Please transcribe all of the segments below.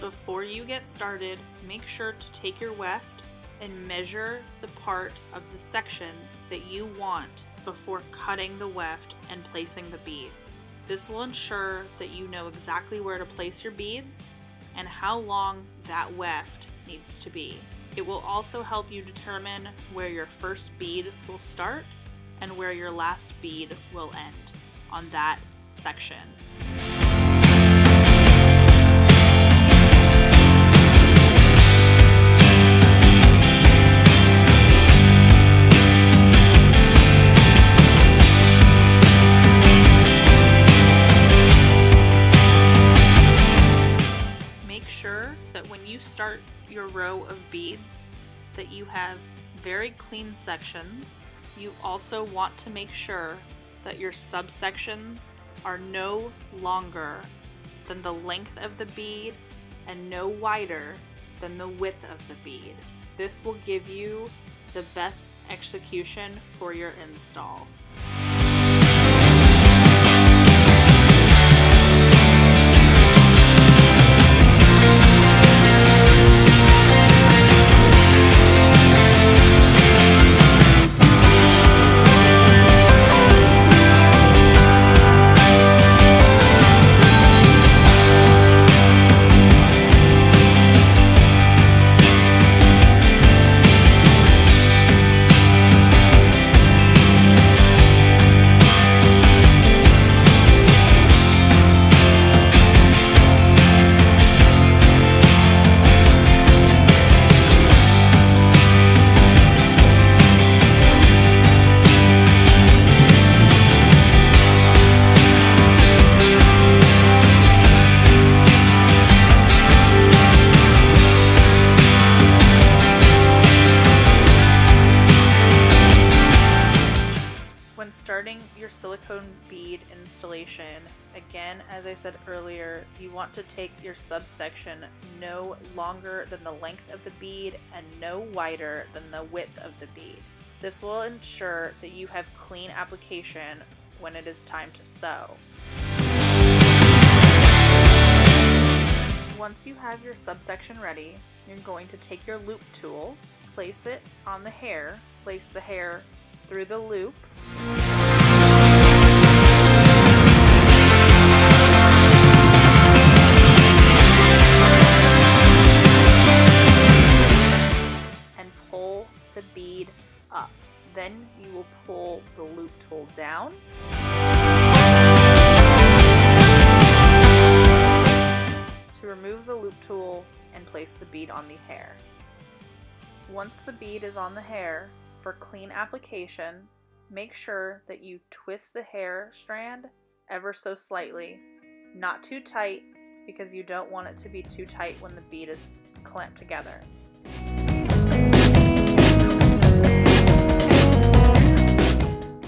Before you get started, make sure to take your weft and measure the part of the section that you want before cutting the weft and placing the beads. This will ensure that you know exactly where to place your beads and how long that weft needs to be. It will also help you determine where your first bead will start and where your last bead will end on that section. Start your row of beads that you have very clean sections. You also want to make sure that your subsections are no longer than the length of the bead and no wider than the width of the bead. This will give you the best execution for your install. Starting your silicone bead installation, again, as I said earlier, you want to take your subsection no longer than the length of the bead and no wider than the width of the bead. This will ensure that you have clean application when it is time to sew. Once you have your subsection ready, you're going to take your loop tool, place it on the hair, place the hair through the loop, the bead up. Then you will pull the loop tool down. To remove the loop tool and place the bead on the hair. Once the bead is on the hair, for clean application, make sure that you twist the hair strand ever so slightly, not too tight because you don't want it to be too tight when the bead is clamped together.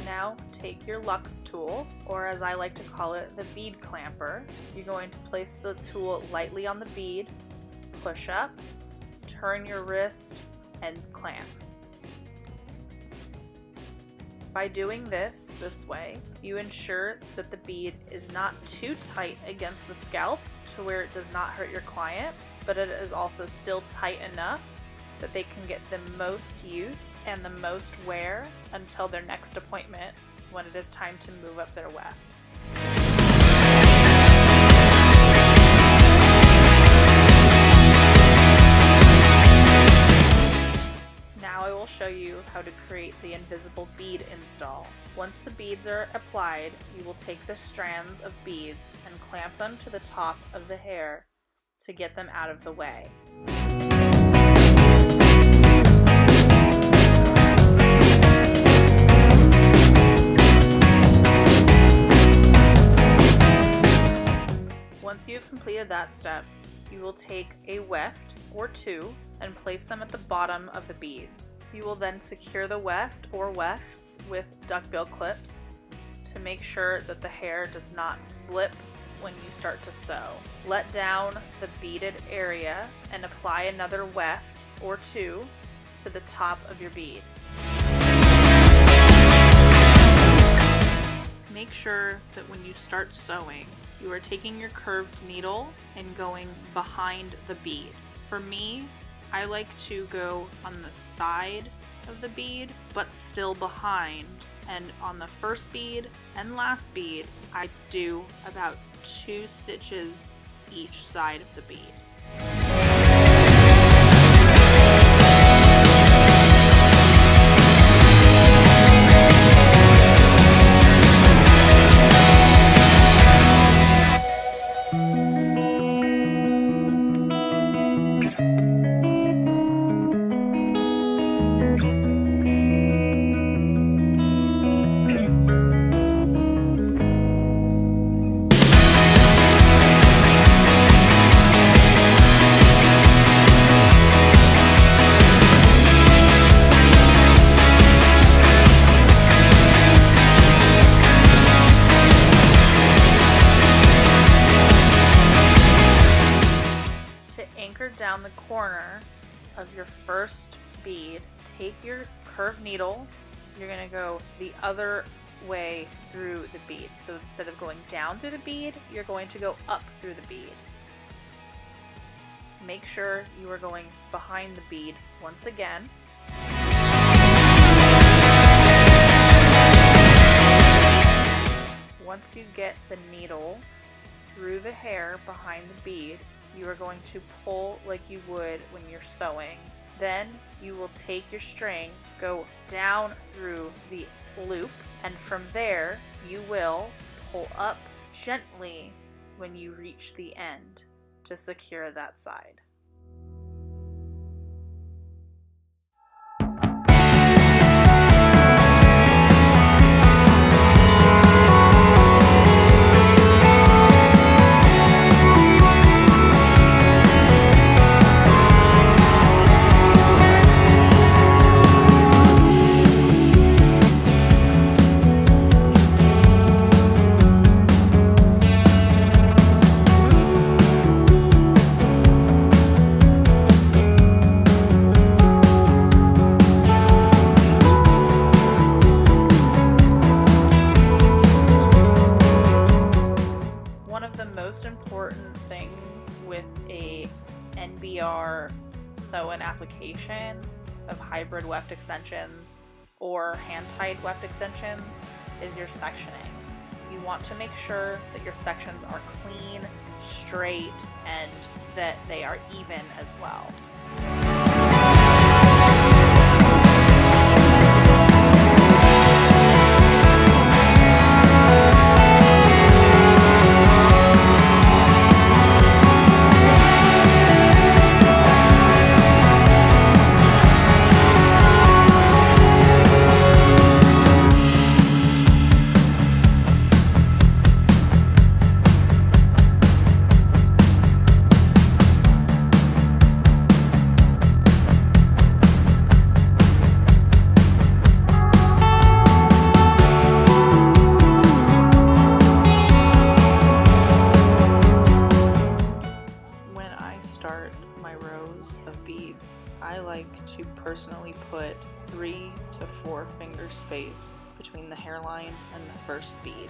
Now take your Lux tool, or as I like to call it, the Bead Clamper. You're going to place the tool lightly on the bead, push up, turn your wrist, and clamp. By doing this way, you ensure that the bead is not too tight against the scalp to where it does not hurt your client, but it is also still tight enough that they can get the most use and the most wear until their next appointment when it is time to move up their weft. Now I will show you how to create the invisible bead install. Once the beads are applied, you will take the strands of beads and clamp them to the top of the hair to get them out of the way. Once you have completed that step, you will take a weft or two and place them at the bottom of the beads. You will then secure the weft or wefts with duckbill clips to make sure that the hair does not slip when you start to sew. Let down the beaded area and apply another weft or two to the top of your bead. Make sure that when you start sewing, you are taking your curved needle and going behind the bead. For me, I like to go on the side of the bead, but still behind. And on the first bead and last bead, I do about 2 stitches each side of the bead. Down the corner of your first bead, take your curved needle, you're going to go the other way through the bead. So instead of going down through the bead, you're going to go up through the bead. Make sure you are going behind the bead once again. Once you get the needle through the hair behind the bead, you are going to pull like you would when you're sewing. Then you will take your string, go down through the loop, and from there you will pull up gently when you reach the end to secure that side. Most important things with a NBR sew-in application of hybrid weft extensions or hand-tied weft extensions is your sectioning. You want to make sure that your sections are clean, straight, and that they are even as well. I like to personally put 3 to 4 finger space between the hairline and the first bead.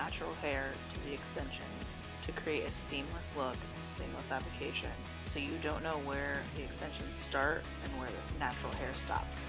natural hair to the extensions to create a seamless look and seamless application, so you don't know where the extensions start and where the natural hair stops.